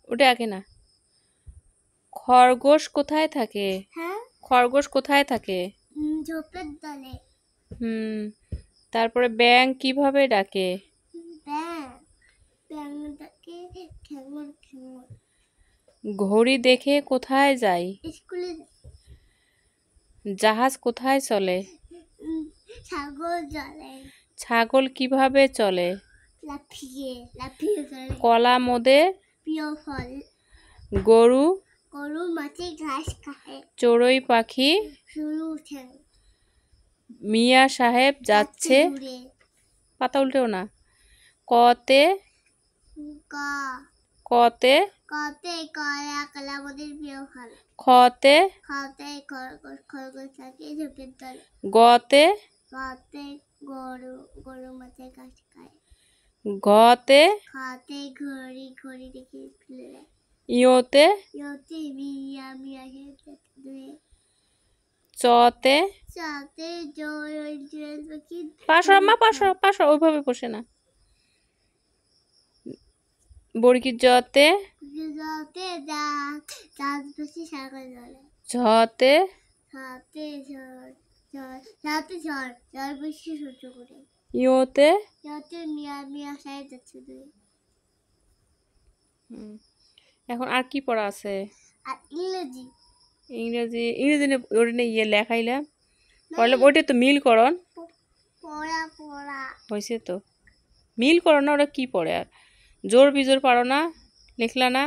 ওটা আঁকে না। খরগোশ কোথায় থাকে? হ্যাঁ, খরগোশ কোথায় থাকে? ঝোপের তলে। তারপরে ব্যাঙ কিভাবে ডাকে? ব্যাঙ ডাকে ঠ্যাঙর ঠ্যাঙর। ঘড়ি দেখে কোথায় যায়? স্কুলে। জাহাজ কোথায় চলে? সাগর জলে। ছাগল কিভাবে চলে? লাফিয়ে লাফিয়ে চলে। কলা মোদে প্রিয় ফল। গরু গরু মাঠে ঘাস খায়। চড়ুই পাখি শুরু উঠে। মিয়া সাহেব যাচ্ছে। পাতা উল্টেও না। কতে কতে কতে কলা কলা আমাদের প্রিয় ফল। খতে খতে খরগোশ খরগোশ থাকে ঝোপের তলে। গতে গতে গরু গরু মাঠে ঘাস খায়। ঘতে খাতে ঘড়ি ঘড়ি দেখে স্কুলে যায়। ইয়োতে ইয়োতে মিয়া মিয়া দুয়ে। চতে চাতে জয় জয় পাখি। পাশো আম্মা পাশো পাশো ওইভাবে বসে না। বর্গীর জতে জতে দাঁত দাঁত বসে সাগর জলে। ঝতে সাথে ঝড় ঝড় সাথে ঝড় ঝড় বৃষ্টি সহ্য করে। ইয়োতে ইয়োতে মিয়া মিয়া সাহেব যাচ্ছে দুয়ে। এখন আর কি পড়া আছে? আর ইংরেজি। ইংরেজি ইংরেজি ওটা নিয়ে লেখাইলাম পড়লে ওইটা তো মিল করন পড়া পড়া হয়েছে তো। মিল করো না, ওরা কি পড়ে আর জোর বিজোর পারো না, লিখলা না।